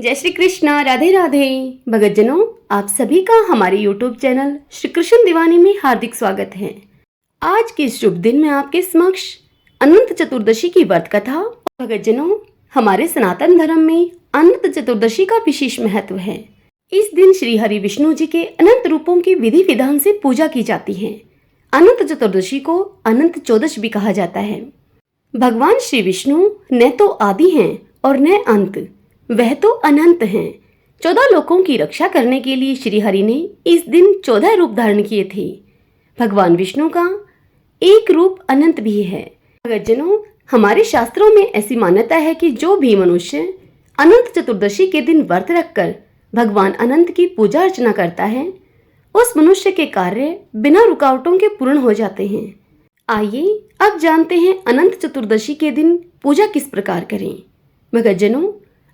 जय श्री कृष्णा, राधे राधे। भगतजनों, आप सभी का हमारे YouTube चैनल श्री कृष्ण दीवानी में हार्दिक स्वागत है। आज के शुभ दिन में आपके समक्ष अनंत चतुर्दशी की व्रत कथा। भगतजनों, हमारे सनातन धर्म में अनंत चतुर्दशी का विशेष महत्व है। इस दिन श्री हरि विष्णु जी के अनंत रूपों की विधि विधान से पूजा की जाती है। अनंत चतुर्दशी को अनंत चौदश भी कहा जाता है। भगवान श्री विष्णु न तो आदि हैं और न अंत, वह तो अनंत हैं। 14 लोकों की रक्षा करने के लिए श्री हरि ने इस दिन 14 रूप धारण किए थे। भगवान विष्णु का एक रूप अनंत भी है। भगतजनों, हमारे शास्त्रों में ऐसी मान्यता है कि जो भी मनुष्य अनंत चतुर्दशी के दिन व्रत रखकर भगवान अनंत की पूजा अर्चना करता है, उस मनुष्य के कार्य बिना रुकावटों के पूर्ण हो जाते हैं। आइए अब जानते हैं अनंत चतुर्दशी के दिन पूजा किस प्रकार करें। भगतजनों,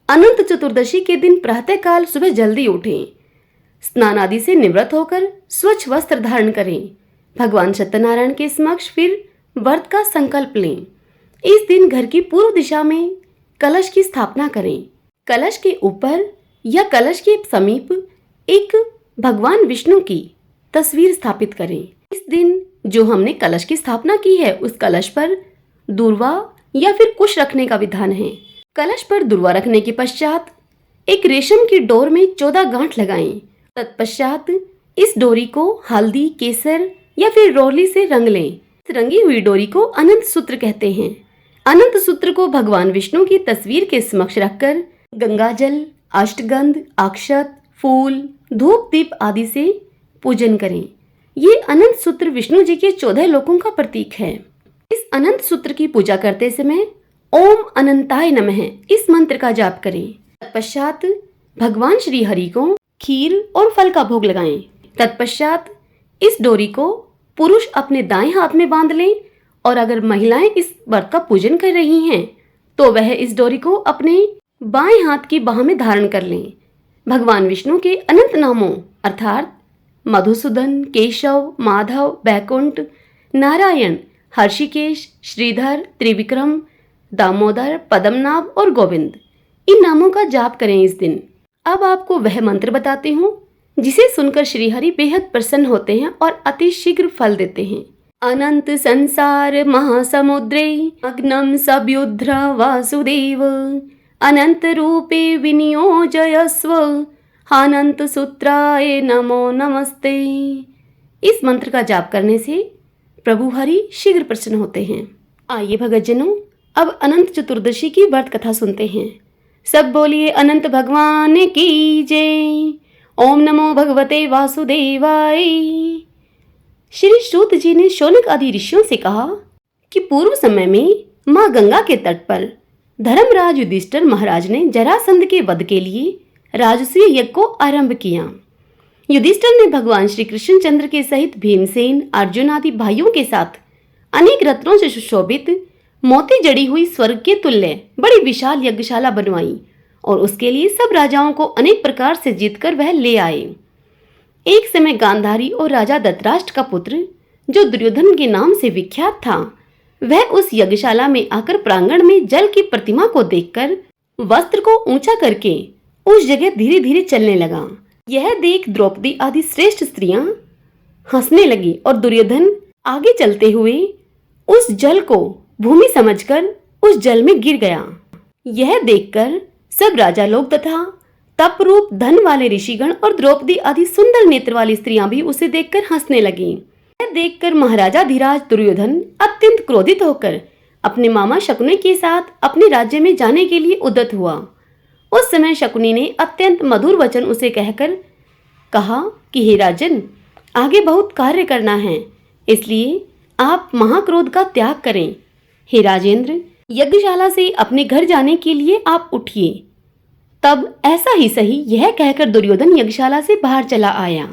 अनंत चतुर्दशी के दिन प्रातःकाल सुबह जल्दी उठें, स्नान आदि से निवृत्त होकर स्वच्छ वस्त्र धारण करें, भगवान सत्यनारायण के समक्ष फिर व्रत का संकल्प लें। इस दिन घर की पूर्व दिशा में कलश की स्थापना करें। कलश के ऊपर या कलश के समीप एक भगवान विष्णु की तस्वीर स्थापित करें। इस दिन जो हमने कलश की स्थापना की है, उस कलश पर दूर्वा या फिर कुश रखने का विधान है। कलश पर दूर्वा रखने के पश्चात एक रेशम की डोर में 14 गांठ लगाएं। तत्पश्चात इस डोरी को हल्दी, केसर या फिर रोली से रंग लें। इस रंगी हुई डोरी को अनंत सूत्र कहते हैं। अनंत सूत्र को भगवान विष्णु की तस्वीर के समक्ष रखकर गंगाजल, अष्टगंध, अक्षत, फूल, धूप, दीप आदि से पूजन करें। ये अनंत सूत्र विष्णु जी के 14 लोकों का प्रतीक है। इस अनंत सूत्र की पूजा करते समय ओम अनंताय नमः इस मंत्र का जाप करें। तत्पश्चात भगवान श्री हरि को खीर और फल का भोग लगाएं। तत्पश्चात इस डोरी को पुरुष अपने दाएं हाथ में बांध लें और अगर महिलाएं इस व्रत का पूजन कर रही हैं तो वह इस डोरी को अपने बाएं हाथ की बाह में धारण कर लें। भगवान विष्णु के अनंत नामों अर्थात मधुसूदन, केशव, माधव, बैकुंठ, नारायण, हर्षिकेश, श्रीधर, त्रिविक्रम, दामोदर, पद्मनाभ और गोविंद, इन नामों का जाप करें इस दिन। अब आपको वह मंत्र बताती हूँ जिसे सुनकर श्री हरि बेहद प्रसन्न होते हैं और अति शीघ्र फल देते हैं। अनंत संसार महासमुद्रे अग्नम सब्युध्र वासुदेव अनंत रूपे विनियोजयस्व अनंत सूत्राय नमो नमस्ते। इस मंत्र का जाप करने से प्रभु हरि शीघ्र प्रसन्न होते हैं। आइए भगतजनों, अब अनंत चतुर्दशी की व्रत कथा सुनते हैं। सब बोलिए अनंत भगवान की जय। ओम नमो भगवते वासुदेवाय। श्री सूत जी ने शौनक आदि ऋषियों से कहा कि पूर्व समय में माँ गंगा के तट पर धर्मराज युधिष्ठिर महाराज ने जरासंध के वध के लिए राजसूय यज्ञ को आरंभ किया। युधिष्ठिर ने भगवान श्री कृष्ण चंद्र के सहित भीमसेन, अर्जुन आदि भाइयों के साथ अनेक रत्नों से सुशोभित मोती जड़ी हुई स्वर्ग के तुल्य बड़ी विशाल यज्ञशाला बनवाई और उसके लिए सब राजाओं को अनेक प्रकार से जीतकर वह ले आए। एक समय गांधारी और राजा धृतराष्ट्र का पुत्र, जो दुर्योधन के नाम से विख्यात था, वह उस यज्ञशाला में आकर प्रांगण में जल की प्रतिमा को देखकर वस्त्र को ऊंचा करके उस जगह धीरे धीरे चलने लगा। यह देख द्रौपदी आदि श्रेष्ठ स्त्रियां हंसने लगी और दुर्योधन आगे चलते हुए उस जल को भूमि समझकर उस जल में गिर गया। यह देखकर सब राजा लोग तथा तप रूप धन वाले ऋषिगण और द्रौपदी आदि सुंदर नेत्र वाली स्त्रियां भी उसे देखकर हंसने लगीं। यह देखकर महाराजा धीराज दुर्योधन अत्यंत क्रोधित होकर अपने मामा शकुनी के साथ अपने राज्य में जाने के लिए उद्यत हुआ। उस समय शकुनी ने अत्यंत मधुर वचन उसे कहकर कहा कि हे राजन, आगे बहुत कार्य करना है, इसलिए आप महाक्रोध का त्याग करें। हे राजेंद्र, यज्ञशाला से अपने घर जाने के लिए आप उठिए। तब ऐसा ही सही यह कहकर दुर्योधन यज्ञशाला से बाहर चला आया।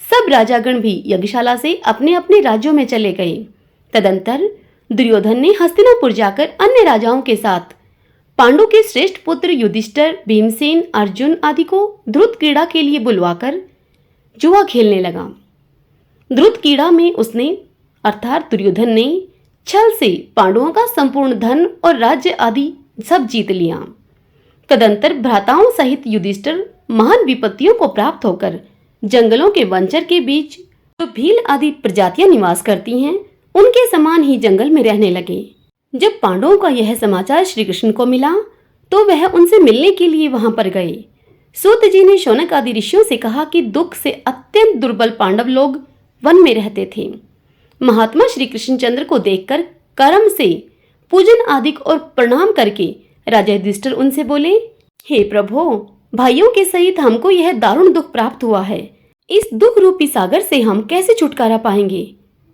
सब राजागण भी यज्ञशाला से अपने अपने राज्यों में चले गए। तदंतर दुर्योधन ने हस्तिनापुर जाकर अन्य राजाओं के साथ पांडु के श्रेष्ठ पुत्र युधिष्ठिर, भीमसेन, अर्जुन आदि को ध्रुत क्रीड़ा के लिए बुलवाकर जुआ खेलने लगा। ध्रुत क्रीड़ा में उसने अर्थात दुर्योधन ने छल से पांडवों का संपूर्ण धन और राज्य आदि सब जीत लिया। तदंतर भ्राताओं सहित युधिष्ठिर महान विपत्तियों को प्राप्त होकर जंगलों के वंचर के बीच जो भील आदि प्रजातियां निवास करती हैं, उनके समान ही जंगल में रहने लगे। जब पांडवों का यह समाचार श्री कृष्ण को मिला तो वह उनसे मिलने के लिए वहां पर गए। सूत जी ने शौनक आदि ऋषियों से कहा कि दुख से अत्यंत दुर्बल पांडव लोग वन में रहते थे। महात्मा श्री कृष्णचंद्र को देखकर कर्म से पूजन आदि और प्रणाम करके राजा युधिष्ठिर उनसे बोले, हे प्रभु, भाइयों के सहित हमको यह दारुण दुख प्राप्त हुआ है। इस दुख रूपी सागर से हम कैसे छुटकारा पाएंगे,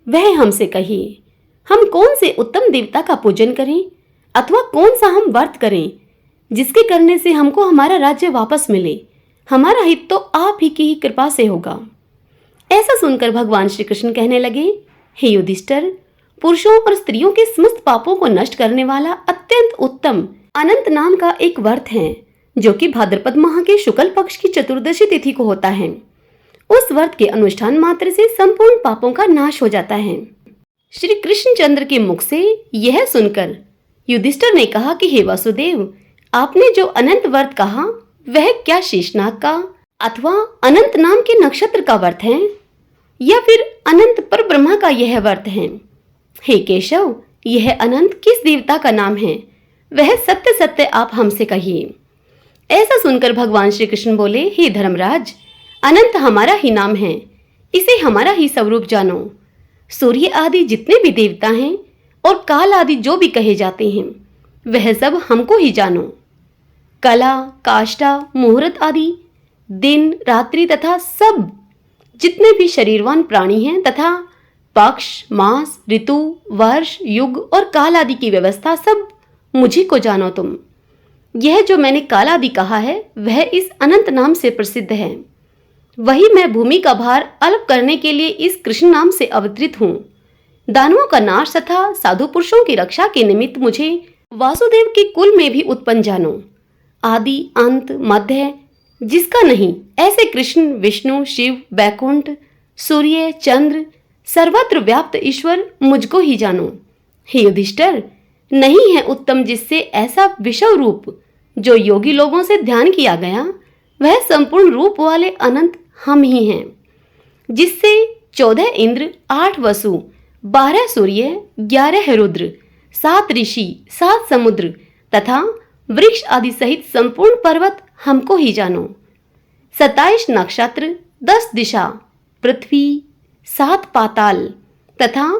वह हमसे कहिए। हम कौन से उत्तम देवता का पूजन करें अथवा कौन सा हम व्रत करें जिसके करने से हमको हमारा राज्य वापस मिले। हमारा हित तो आप ही की ही कृपा से होगा। ऐसा सुनकर भगवान श्री कृष्ण कहने लगे, हे युधिष्ठिर, पुरुषों और स्त्रियों के समस्त पापों को नष्ट करने वाला अत्यंत उत्तम अनंत नाम का एक व्रत है जो कि भाद्रपद माह के शुक्ल पक्ष की चतुर्दशी तिथि को होता है। उस व्रत के अनुष्ठान मात्र से संपूर्ण पापों का नाश हो जाता है। श्री कृष्णचंद्र के मुख से यह सुनकर युधिष्ठिर ने कहा कि हे वासुदेव, आपने जो अनंत व्रत कहा वह क्या शेषनाग का अथवा अनंत नाम के नक्षत्र का व्रत है या फिर अनंत पर ब्रह्मा का यह व्रत है? हे केशव, यह अनंत किस देवता का नाम है, वह सत्य सत्य आप हमसे कहिए। ऐसा सुनकर भगवान श्री कृष्ण बोले, हे धर्मराज, अनंत हमारा ही नाम है, इसे हमारा ही स्वरूप जानो। सूर्य आदि जितने भी देवता हैं और काल आदि जो भी कहे जाते हैं वह सब हमको ही जानो। कला, काष्ठा, मुहूर्त आदि दिन रात्रि तथा सब जितने भी शरीरवान प्राणी हैं तथा पक्ष, मास, ऋतु, वर्ष, युग और काल आदि की व्यवस्था सब मुझी को जानो तुम। यह जो मैंने काल आदि कहा है वह इस अनंत नाम से प्रसिद्ध है। वही मैं भूमि का भार अल्प करने के लिए इस कृष्ण नाम से अवतरित हूँ। दानवों का नाश तथा साधु पुरुषों की रक्षा के निमित्त मुझे वासुदेव के कुल में भी उत्पन्न जानो। आदि अंत मध्य जिसका नहीं, ऐसे कृष्ण, विष्णु, शिव, बैकुंठ, सूर्य, चंद्र, सर्वत्र व्याप्त ईश्वर मुझको ही जानो। हे युधिष्ठिर, नहीं है उत्तम जिससे ऐसा विषव रूप जो योगी लोगों से ध्यान किया गया वह संपूर्ण रूप वाले अनंत हम ही हैं, जिससे 14 इंद्र, 8 वसु, 12 सूर्य, 11 रुद्र, 7 ऋषि, 7 समुद्र तथा वृक्ष आदि सहित संपूर्ण पर्वत हमको ही जानो। 27 नक्षत्र, 10 दिशा, पृथ्वी, 7 पाताल तथा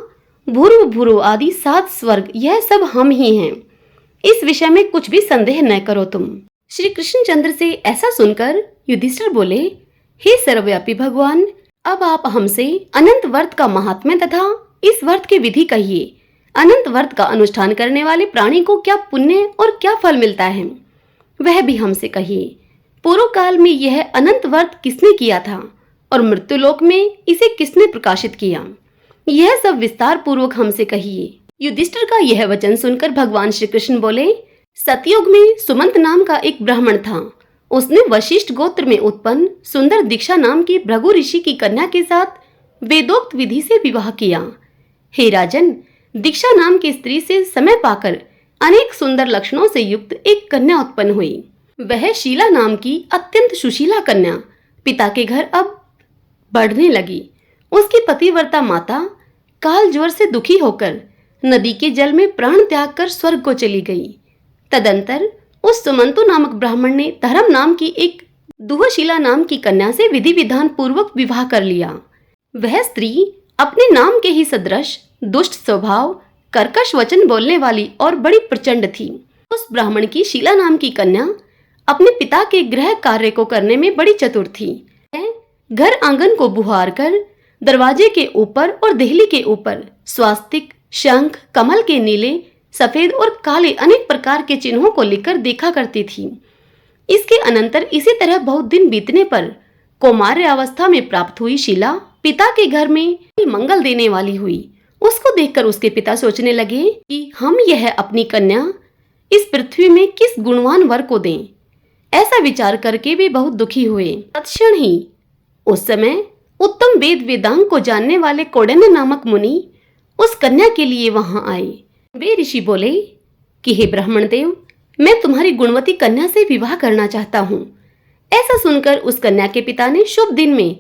भूर्व भूर्व आदि 7 स्वर्ग, यह सब हम ही हैं। इस विषय में कुछ भी संदेह न करो तुम। श्री कृष्णचंद्र से ऐसा सुनकर युधिष्ठिर बोले, हे सर्वव्यापी भगवान, अब आप हमसे अनंत व्रत का महात्म्य तथा इस व्रत की विधि कहिए। अनंत व्रत का अनुष्ठान करने वाले प्राणी को क्या पुण्य और क्या फल मिलता है, वह भी हमसे कहिए। पूर्व काल में यह अनंत व्रत किसने किया था और मृत्युलोक में इसे किसने प्रकाशित किया, यह सब विस्तार पूर्वक हमसे कहिए। युधिष्ठिर का यह वचन सुनकर भगवान श्री कृष्ण बोले, सतयुग में सुमंत नाम का एक ब्राह्मण था। उसने वशिष्ठ गोत्र में उत्पन्न सुंदर दीक्षा नाम की भृगु ऋषि की कन्या के साथ वेदोक्त विधि से विवाह किया। हे राजन, दीक्षा नाम की स्त्री से समय पाकर अनेक सुंदर लक्षणों से युक्त एक कन्या उत्पन्न हुई। वह शीला नाम की अत्यंत सुशीला कन्या पिता के घर अब बढ़ने लगी। उसकी पतिव्रता माता काल ज्वर से दुखी होकर नदी के जल में प्राण त्याग कर स्वर्ग को चली गई। तदंतर उस सुमंतु नामक ब्राह्मण ने धर्म नाम की एक दुहशीला नाम की कन्या से विधि विधान पूर्वक विवाह कर लिया। वह स्त्री अपने नाम के ही सदृश दुष्ट स्वभाव, कर्कश वचन बोलने वाली और बड़ी प्रचंड थी। उस ब्राह्मण की शीला नाम की कन्या अपने पिता के गृह कार्य को करने में बड़ी चतुर थी। घर आंगन को बुहार कर दरवाजे के ऊपर और देहली के ऊपर स्वास्तिक, शंख, कमल के नीले, सफेद और काले अनेक प्रकार के चिन्हों को लिखकर देखा करती थी। इसके अनंतर इसी तरह बहुत दिन बीतने पर कौमार्य अवस्था में प्राप्त हुई शीला पिता के घर में मंगल देने वाली हुई। उसको देखकर उसके पिता सोचने लगे कि हम यह अपनी कन्या इस पृथ्वी में किस गुणवान वर को दें। ऐसा विचार करके वे बहुत दुखी हुए। तत्क्षण ही उस समय उत्तम वेद वेदांग को जानने वाले कौंडिन्य नामक मुनि उस कन्या के लिए वहां आए। वे ऋषि बोले कि हे ब्राह्मण देव, मैं तुम्हारी गुणवती कन्या से विवाह करना चाहता हूँ। ऐसा सुनकर उस कन्या के पिता ने शुभ दिन में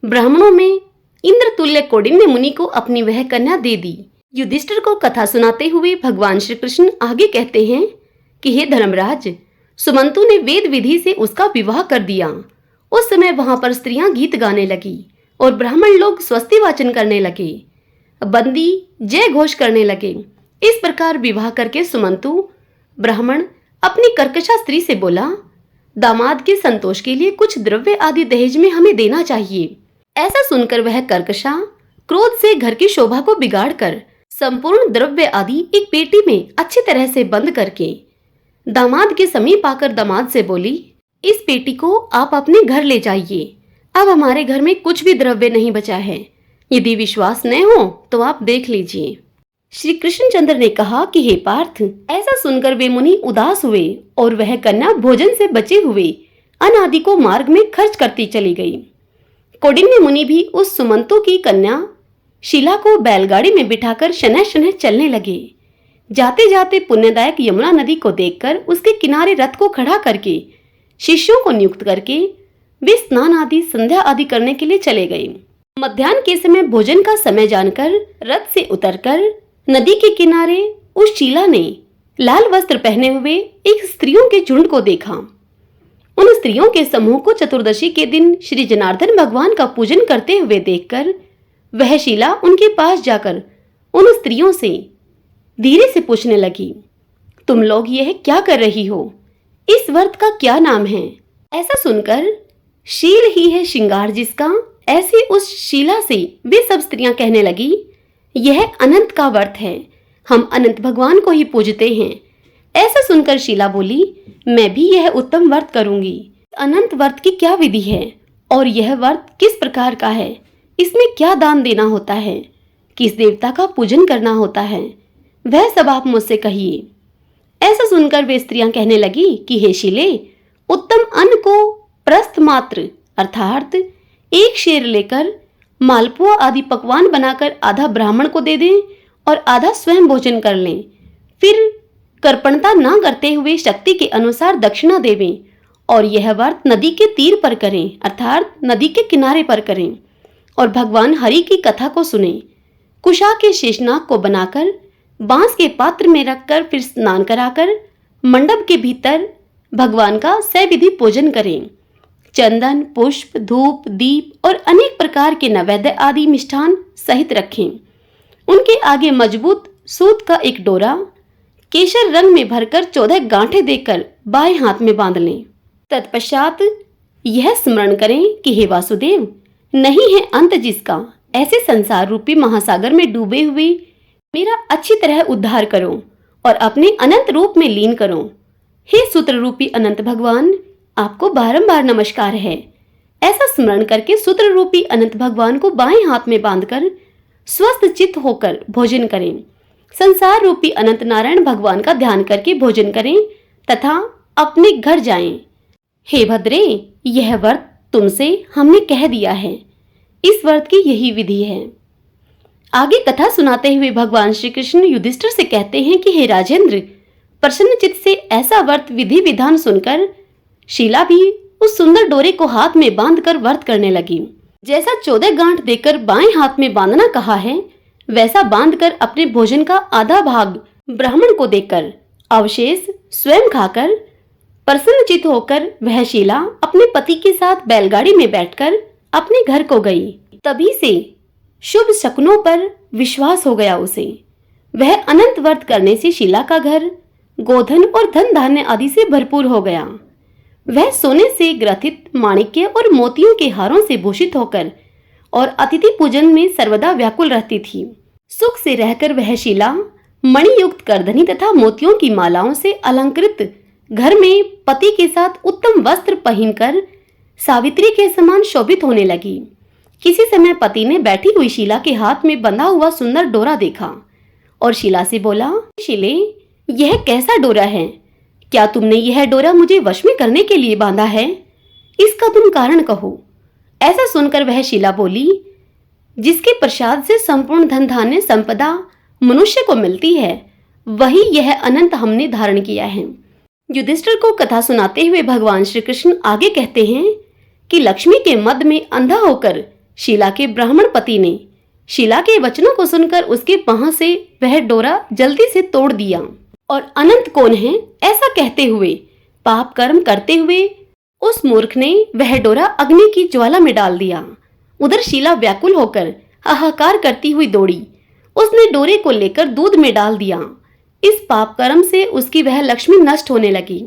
ब्राह्मणों में इंद्र तुल्य कौंडिन्य मुनि को अपनी वह कन्या दे दी। युधिष्ठिर को कथा सुनाते हुए भगवान श्री कृष्ण आगे कहते हैं कि हे धर्मराज, सुमंतु ने वेद विधि से उसका विवाह कर दिया। उस समय वहां पर स्त्रियां गीत गाने लगी और ब्राह्मण लोग स्वस्ति वाचन करने लगे, बंदी जय घोष करने लगे। इस प्रकार विवाह करके सुमंतु ब्राह्मण अपनी कर्कशा स्त्री से बोला, दामाद के संतोष के लिए कुछ द्रव्य आदि दहेज में हमें देना चाहिए। ऐसा सुनकर वह कर्कशा क्रोध से घर की शोभा को बिगाड़कर संपूर्ण द्रव्य आदि एक पेटी में अच्छी तरह से बंद करके दामाद के समीप आकर दामाद से बोली, इस पेटी को आप अपने घर ले जाइए। अब हमारे घर में कुछ भी द्रव्य नहीं बचा है। यदि विश्वास न हो तो आप देख लीजिए। श्री कृष्णचंद्र ने कहा कि हे पार्थ, ऐसा सुनकर वे मुनि उदास हुए और वह कन्या भोजन से बचे हुए अन्न आदि को मार्ग में खर्च करती चली गई। कौंडिन्य मुनि भी उस सुमंतु की कन्या शीला को बैलगाड़ी में बिठाकर शनह शनह चलने लगे। जाते जाते पुण्यदायक यमुना नदी को देखकर उसके किनारे रथ को खड़ा करके शिष्यों को नियुक्त करके वे स्नान आदि संध्या आदि करने के लिए चले गए। मध्याह्न के समय भोजन का समय जानकर रथ से उतरकर नदी के किनारे उस शीला ने लाल वस्त्र पहने हुए एक स्त्रियों के झुंड को देखा। उन स्त्रियों के समूह को चतुर्दशी के दिन श्री जनार्दन भगवान का पूजन करते हुए देखकर वह शीला उनके पास जाकर उन स्त्रियों से धीरे से पूछने लगी, तुम लोग यह क्या कर रही हो? इस व्रत का क्या नाम है? ऐसा सुनकर शील ही है श्रृंगार जिसका, ऐसे उस शीला से वे सब स्त्रियां कहने लगी, यह अनंत का व्रत है, हम अनंत भगवान को ही पूजते हैं। ऐसा सुनकर शीला बोली, मैं भी यह उत्तम व्रत करूंगी। अनंत व्रत की क्या विधि है और यह व्रत किस प्रकार का है? इसमें क्या दान देना होता है? किस देवता का पूजन करना होता है? वह सब आप मुझसे कहिए। ऐसा सुनकर वे स्त्रियां कहने लगी कि हे शीले, उत्तम अन्न को प्रस्थ मात्र अर्थात एक शेर लेकर मालपुआ आदि पकवान बनाकर आधा ब्राह्मण को दे दें और आधा स्वयं भोजन कर लें। फिर कर्पणता न करते हुए शक्ति के अनुसार दक्षिणा देवें और यह व्रत नदी के तीर पर करें अर्थात नदी के किनारे पर करें और भगवान हरि की कथा को सुने। कुशा के शेषनाग को बनाकर बांस के पात्र में रखकर फिर स्नान कराकर मंडप के भीतर भगवान का सविधि पूजन करें। चंदन, पुष्प, धूप, दीप और अनेक प्रकार के नैवेद्य आदि मिष्ठान सहित रखें। उनके आगे मजबूत सूत का एक डोरा केसर रंग में भरकर 14 गांठें देकर बाएं हाथ में बांध लें। तत्पश्चात यह स्मरण करें कि हे वासुदेव, नहीं है अंत जिसका, ऐसे संसार रूपी महासागर में डूबे हुए मेरा अच्छी तरह उद्धार करो और अपने अनंत रूप में लीन करो। हे सूत्र रूपी अनंत भगवान, आपको बारंबार नमस्कार है। ऐसा स्मरण करके सूत्र रूपी अनंत भगवान को बाएं हाथ में बांधकर स्वस्थ चित्त होकर भोजन करें। संसार रूपी अनंत नारायण भगवान का ध्यान करके भोजन करें तथा अपने घर जाएं। हे भद्रे, यह व्रत तुमसे हमने कह दिया है। इस व्रत की यही विधि है। आगे कथा सुनाते हुए भगवान श्री कृष्ण युधिष्ठिर से कहते हैं कि हे राजेंद्र, प्रसन्न चित्त से ऐसा व्रत विधि विधान सुनकर शीला भी उस सुंदर डोरे को हाथ में बांधकर व्रत करने लगी। जैसा 14 गांठ देकर बाएं हाथ में बांधना कहा है, वैसा बांधकर अपने भोजन का आधा भाग ब्राह्मण को देकर अवशेष स्वयं खाकर प्रसन्नचित होकर वह शीला अपने पति के साथ बैलगाड़ी में बैठकर अपने घर को गई। तभी से शुभ शकुनों पर विश्वास हो गया उसे। वह अनंत व्रत करने से शीला का घर गोधन और धन धान्य आदि से भरपूर हो गया। वह सोने से ग्रथित माणिक्य और मोतियों के हारों से भूषित होकर और अतिथि पूजन में सर्वदा व्याकुल रहती थी। सुख से रहकर वह शीला मणियुक्त करधनी तथा मोतियों की मालाओं से अलंकृत घर में पति के साथ उत्तम वस्त्र पहनकर सावित्री के समान शोभित होने लगी। किसी समय पति ने बैठी हुई शीला के हाथ में बंधा हुआ सुंदर डोरा देखा और शीला से बोला, शीले, यह कैसा डोरा है? क्या तुमने यह डोरा मुझे वश में करने के लिए बांधा है? इसका तुम कारण कहो। ऐसा सुनकर वह शीला बोली, जिसके प्रसाद से संपूर्ण धन धान्य संपदा मनुष्य को मिलती है, वही यह अनंत हमने धारण किया है। युधिष्ठिर को कथा सुनाते हुए भगवान श्री कृष्ण आगे कहते हैं कि लक्ष्मी के मद में अंधा होकर शीला के ब्राह्मण पति ने शीला के वचनों को सुनकर उसके बाह से वह डोरा जल्दी से तोड़ दिया और अनंत कौन है ऐसा कहते हुए पाप कर्म करते हुए उस मूर्ख ने वह डोरा अग्नि की ज्वाला में डाल दिया। उधर शीला व्याकुल होकर हाहाकार करती हुई दौड़ी। उसने डोरे को लेकर दूध में डाल दिया। इस पाप कर्म से उसकी वह लक्ष्मी नष्ट होने लगी।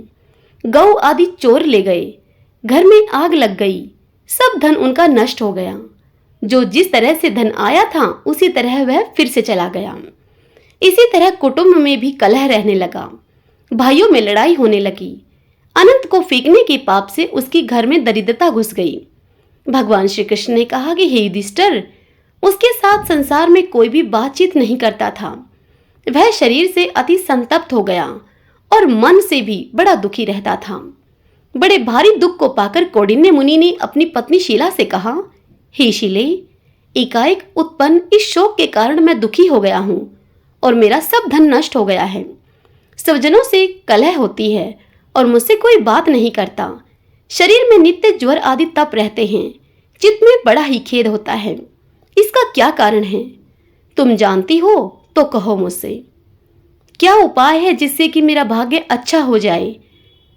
गौ आदि चोर ले गए, घर में आग लग गई, सब धन उनका नष्ट हो गया। जो जिस तरह से धन आया था उसी तरह वह फिर से चला गया। इसी तरह कुटुंब में भी कलह रहने लगा, भाइयों में लड़ाई होने लगी। अनंत को फेंकने के पाप से उसकी घर में दरिद्रता घुस गई। भगवान श्री कृष्ण ने कहा कि हे युधिष्ठिर, उसके साथ संसार में कोई भी बातचीत नहीं करता था। वह शरीर से अति संतप्त हो गया और मन से भी बड़ा दुखी रहता था। बड़े भारी दुख को पाकर कौंडिन्य मुनि ने अपनी पत्नी शीला से कहा, हे शीले, एकाएक उत्पन्न इस शोक के कारण मैं दुखी हो गया हूँ और मेरा सब धन नष्ट हो गया है। स्वजनों से कलह होती है और मुझसे कोई बात नहीं करता। शरीर में नित्य ज्वर आदि तप रहते हैं, चित्त में बड़ा ही खेद होता है। इसका क्या कारण है? तुम जानती हो तो कहो मुझसे। क्या उपाय है जिससे कि मेरा भाग्य अच्छा हो जाए?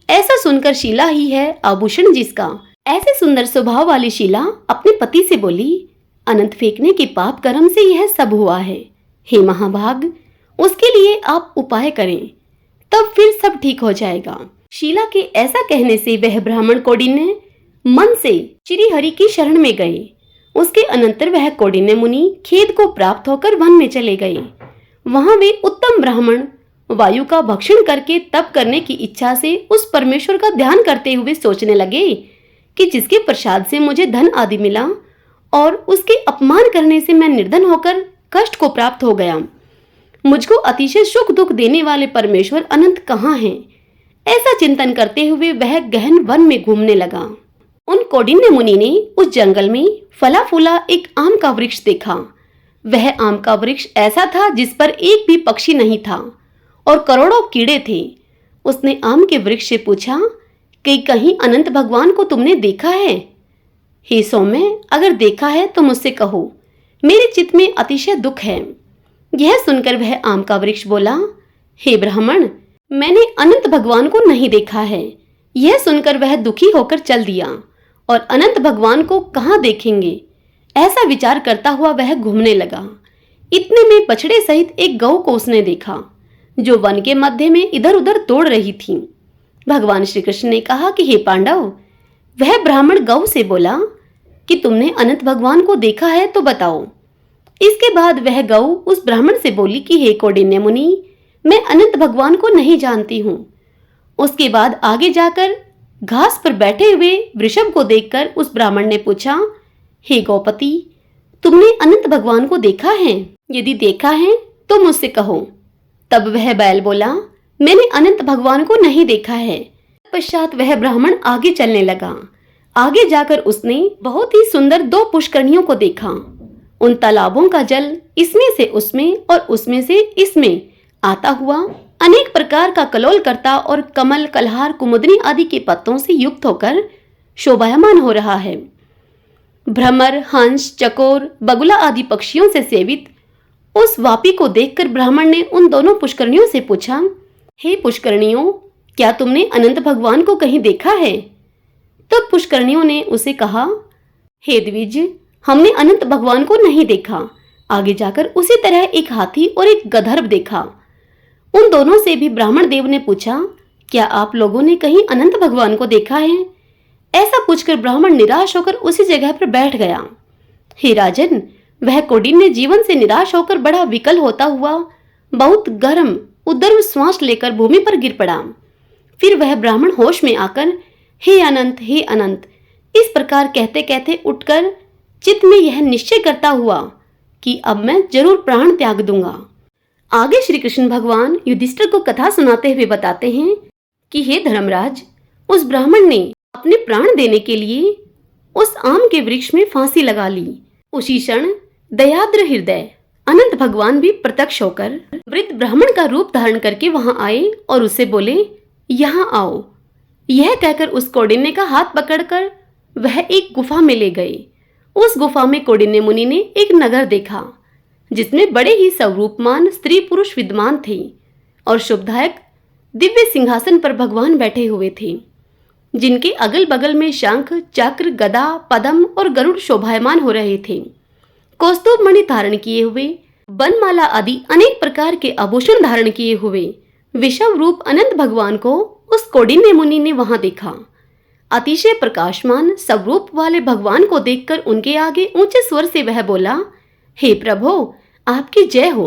ऐसा सुनकर शीला ही है आभूषण जिसका, ऐसे सुंदर स्वभाव वाली शीला अपने पति से बोली, अनंत फेंकने के पाप कर्म से यह सब हुआ है। हे महाभाग, उसके लिए आप उपाय करें, तब फिर सब ठीक हो जाएगा। शीला के ऐसा कहने से वह ब्राह्मण कौंडिन्य मन से श्री हरि की शरण में गए। उसके अनंतर वह कौंडिन्य मुनि खेद को प्राप्त होकर वन में चले गए। वहां वे उत्तम ब्राह्मण वायु का भक्षण करके तप करने की इच्छा से उस परमेश्वर का ध्यान करते हुए सोचने लगे कि जिसके प्रसाद से मुझे धन आदि मिला और उसके अपमान करने से मैं निर्धन होकर कष्ट को प्राप्त हो गया, मुझको अतिशय सुख दुख देने वाले परमेश्वर अनंत कहाँ हैं? ऐसा चिंतन करते हुए वह गहन वन में घूमने लगा। उन कौंडिन्य मुनि ने उस जंगल में फला फूला एक आम का वृक्ष देखा। वह आम का वृक्ष ऐसा था जिस पर एक भी पक्षी नहीं था और करोड़ों कीड़े थे। उसने आम के वृक्ष से पूछा कि कहीं अनंत भगवान को तुमने देखा है? हे सौम्य, अगर देखा है तो मुझसे कहो, मेरे चित्त में अतिशय दुख है। यह सुनकर वह आम का वृक्ष बोला, हे ब्राह्मण, मैंने अनंत भगवान को नहीं देखा है। यह सुनकर वह दुखी होकर चल दिया और अनंत भगवान को कहाँ देखेंगे, ऐसा विचार करता हुआ वह घूमने लगा। इतने में बछड़े सहित एक गौ को उसने देखा जो वन के मध्य में इधर उधर दौड़ रही थी। भगवान श्री कृष्ण ने कहा कि हे पांडव, वह ब्राह्मण गौ से बोला कि तुमने अनंत भगवान को देखा है तो बताओ। इसके बाद वह गौ उस ब्राह्मण से बोली कि हे कौंडिन्य मुनि, मैं अनंत भगवान को नहीं जानती हूँ। उसके बाद आगे जाकर घास पर बैठे हुए वृषभ को देखकर उस ब्राह्मण ने पूछा, हे गौपति, तुमने अनंत भगवान को देखा है? यदि देखा है तो मुझसे कहो। तब वह बैल बोला, मैंने अनंत भगवान को नहीं देखा है। पश्चात वह ब्राह्मण आगे चलने लगा। आगे जाकर उसने बहुत ही सुंदर 2 पुष्करनियों को देखा। उन तालाबों का जल इसमें से उसमें और उसमें से इसमें आता हुआ अनेक प्रकार का कलोल करता और कमल, कलहार, कुमुदनी आदि के पत्तों से युक्त होकर शोभायमान हो रहा है। भ्रमर, हंस, चकोर, बगुला आदि पक्षियों से सेवित उस वापी को देखकर ब्राह्मण ने उन दोनों पुष्करनियों से पूछा, हे पुष्करनियों, क्या तुमने अनंत भगवान को कहीं देखा है? तब पुष्करनियों ने उसे कहा, हे द्विज, हमने अनंत भगवान को नहीं देखा। आगे जाकर उसी तरह एक हाथी और एक गधर्व देखा। उन दोनों से भी ब्राह्मण देव ने पूछा, क्या आप लोगों ने कहीं अनंत भगवान को देखा है? ऐसा पूछकर ब्राह्मण निराश होकर उसी जगह पर बैठ गया। हे राजन, वह कौंडिन्य जीवन से निराश होकर बड़ा विकल होता हुआ बहुत गर्म उदर्व श्वास लेकर भूमि पर गिर पड़ा। फिर वह ब्राह्मण होश में आकर, हे अनंत, हे अनंत, इस प्रकार कहते कहते उठकर चित्त में यह निश्चय करता हुआ कि अब मैं जरूर प्राण त्याग दूंगा। आगे श्री कृष्ण भगवान युधिष्ठिर को कथा सुनाते हुए बताते हैं कि हे धर्मराज, उस ब्राह्मण ने अपने प्राण देने के लिए उस आम के वृक्ष में फांसी लगा ली। उसी क्षण दयाद्र हृदय अनंत भगवान भी प्रत्यक्ष होकर वृद्ध ब्राह्मण का रूप धारण करके वहां आए और उससे बोले, यहाँ आओ। यह कहकर उस कौंडिन्य का हाथ पकड़कर वह एक गुफा में ले गए। उस गुफा में कौंडिन्य मुनि ने एक नगर देखा जिसमें बड़े ही स्वरूपमान स्त्री पुरुष विद्यमान थे और शुभदायक दिव्य सिंहासन पर भगवान बैठे हुए थे, जिनके अगल बगल में शंख, चक्र, गदा, पद्म और गरुड़ शोभायमान हो रहे थे। कौस्तुभ मणि धारण किए हुए, बनमाला आदि अनेक प्रकार के आभूषण धारण किए हुए विषव रूप अनंत भगवान को उस कौंडिन्य मुनि ने वहां देखा। अतिशय प्रकाशमान स्वरूप वाले भगवान को देखकर उनके आगे ऊंचे स्वर से वह बोला, हे प्रभो, आपकी जय हो,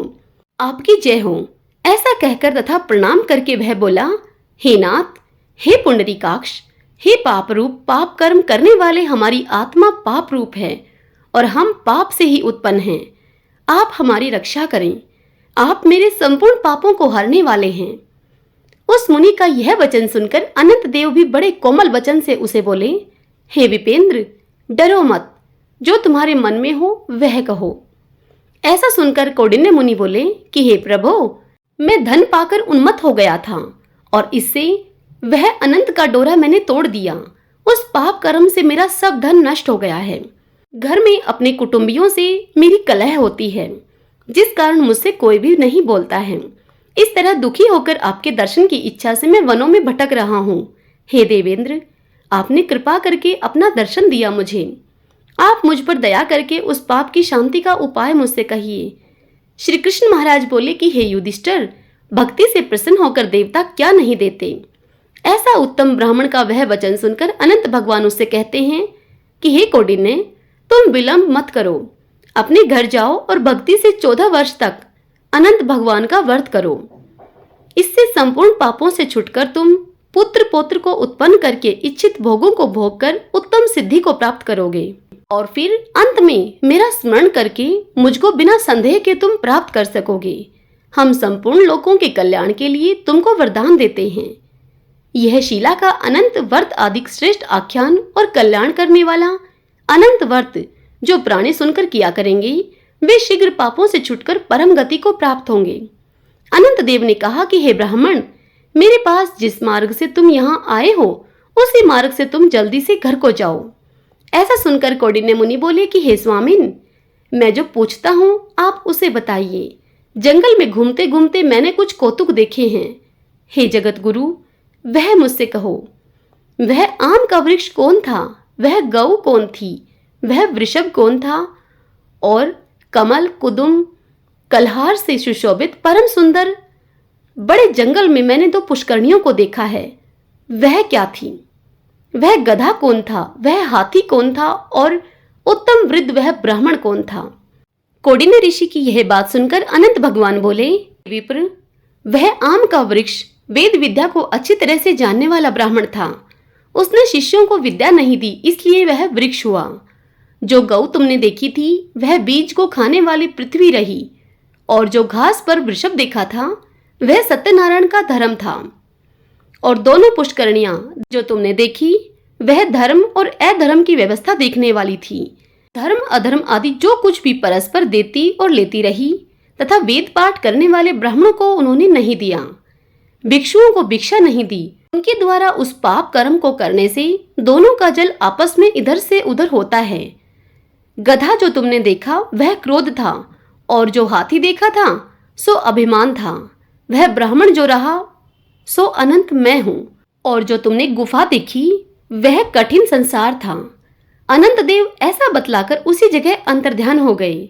आपकी जय हो। ऐसा कहकर तथा प्रणाम करके वह बोला, हे नाथ, हे पुंडरीकाक्ष, हे पाप रूप, पाप कर्म करने वाले हमारी आत्मा पाप रूप है और हम पाप से ही उत्पन्न हैं। आप हमारी रक्षा करें, आप मेरे संपूर्ण पापों को हरने वाले हैं। उस मुनि का यह वचन सुनकर अनंत देव भी बड़े कोमल वचन से उसे बोले, हे विपेंद्र, डरो मत, जो तुम्हारे मन में हो वह कहो। ऐसा सुनकर कौंडिन्य मुनि बोले कि हे प्रभो, मैं धन पाकर उन्मत्त हो गया था और इससे वह अनंत का डोरा मैंने तोड़ दिया। उस पाप कर्म से मेरा सब धन नष्ट हो गया है। घर में अपने कुटुंबियों से मेरी कलह होती है, जिस कारण मुझसे कोई भी नहीं बोलता है। इस तरह दुखी होकर आपके दर्शन की इच्छा से मैं वनों में भटक रहा हूँ। हे देवेंद्र, आपने कृपा करके अपना दर्शन दिया मुझे। आप मुझ पर दया करके उस पाप की शांति का उपाय मुझसे कहिए। श्री कृष्ण महाराज बोले कि हे युधिष्ठिर, भक्ति से प्रसन्न होकर देवता क्या नहीं देते। ऐसा उत्तम ब्राह्मण का वह वचन सुनकर अनंत भगवान उससे कहते हैं कि हे कौंडिन्य, तुम विलंब मत करो, अपने घर जाओ और भक्ति से 14 वर्ष तक अनंत भगवान का व्रत करो। इससे संपूर्ण पापों से छुटकर तुम पुत्र पौत्र को उत्पन्न करके इच्छित भोगों को भोग कर उत्तम सिद्धि को प्राप्त करोगे और फिर अंत में मेरा स्मरण करके मुझको बिना संदेह के तुम प्राप्त कर सकोगे। हम संपूर्ण लोगों के कल्याण के लिए तुमको वरदान देते हैं। यह शीला का अनंत व्रत आदि श्रेष्ठ आख्यान और कल्याण करने वाला अनंत व्रत जो प्राणी सुनकर किया करेंगे, वे शीघ्र पापों से छुटकर परम गति को प्राप्त होंगे। अनंत देव ने कहा कि हे ब्राह्मण, मेरे पास जिस मार्ग से तुम यहाँ आए हो उसी मार्ग से तुम जल्दी से घर को जाओ। ऐसा सुनकर कौंडिन्य मुनि बोले कि हे स्वामिन, मैं जो पूछता हूँ आप उसे बताइए। जंगल में घूमते घूमते मैंने कुछ कौतुक देखे हैं। हे जगत गुरु, वह मुझसे कहो। वह आम का वृक्ष कौन था? वह गौ कौन थी? वह वृषभ कौन था? और कमल, कुदुम, कलहार से सुशोभित परम सुंदर बड़े जंगल में मैंने 2 पुष्करणियों को देखा है, वह क्या थी? वह गधा कौन था? वह हाथी कौन था? और उत्तम वृद्ध वह ब्राह्मण कौन था? कौंडिन्य ऋषि की यह बात सुनकर अनंत भगवान बोले, विप्र, वह आम का वृक्ष वेद विद्या को अच्छी तरह से जानने वाला ब्राह्मण था। उसने शिष्यों को विद्या नहीं दी, इसलिए वह वृक्ष हुआ। जो गौ तुमने देखी थी वह बीज को खाने वाली पृथ्वी रही, और जो घास पर वृषभ देखा था वह सत्यनारायण का धर्म था। और दोनों पुष्करणियां जो तुमने देखी वह धर्म और अधर्म की व्यवस्था देखने वाली थी। धर्म अधर्म आदि जो कुछ भी परस्पर देती और लेती रही तथा वेद पाठ करने वाले ब्राह्मणों को उन्होंने नहीं दिया। भिक्षुओं को भिक्षा नहीं दी। उनके द्वारा उस पाप कर्म को करने से दोनों का जल आपस में इधर से उधर होता है। गधा जो तुमने देखा वह क्रोध था, और जो हाथी देखा था सो अभिमान था। वह ब्राह्मण जो रहा सो अनंत मैं हूँ। और जो तुमने गुफा देखी वह कठिन संसार था। अनंत देव ऐसा बतलाकर उसी जगह अंतर्ध्यान हो गए।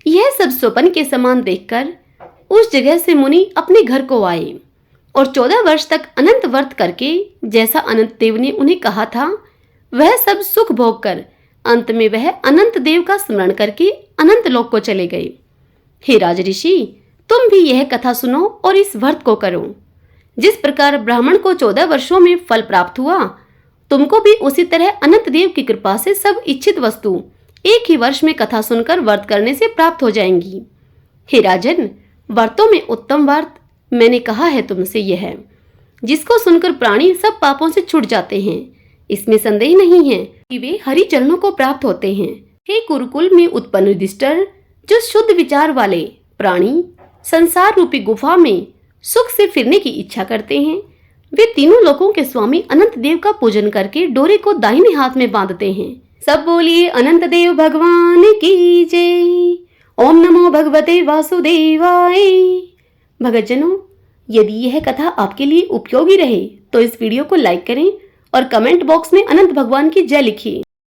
यह सब स्वप्न के समान देखकर उस जगह से मुनि अपने घर को आए और 14 वर्ष तक अनंत व्रत करके जैसा अनंत देव ने उन्हें कहा था वह सब सुख भोग कर अंत में वह अनंत देव का स्मरण करके अनंत लोक को चले गए। हे राजऋषि, तुम भी यह कथा सुनो और इस व्रत को करो। जिस प्रकार ब्राह्मण को 14 वर्षों में फल प्राप्त हुआ, तुमको भी उसी तरह अनंत देव की कृपा से सब इच्छित वस्तु एक ही वर्ष में कथा सुनकर व्रत करने से प्राप्त हो जाएंगी। हे राजन, व्रतों में उत्तम व्रत मैंने कहा है तुमसे यह है, जिसको सुनकर प्राणी सब पापों से छूट जाते हैं। इसमें संदेह नहीं है कि वे हरि चरणों को प्राप्त होते हैं। हे कुरुकुल में उत्पन्न युधिष्ठिर, जो शुद्ध विचार वाले प्राणी संसार रूपी गुफा में सुख से फिरने की इच्छा करते हैं, वे तीनों लोकों के स्वामी अनंत देव का पूजन करके डोरे को दाहिने हाथ में बांधते हैं। सब बोलिए अनंत देव भगवान की जय। ओम नमो भगवते वासुदेवाय। भगतजनों, यदि यह कथा आपके लिए उपयोगी रहे तो इस वीडियो को लाइक करें और कमेंट बॉक्स में अनंत भगवान की जय लिखिए।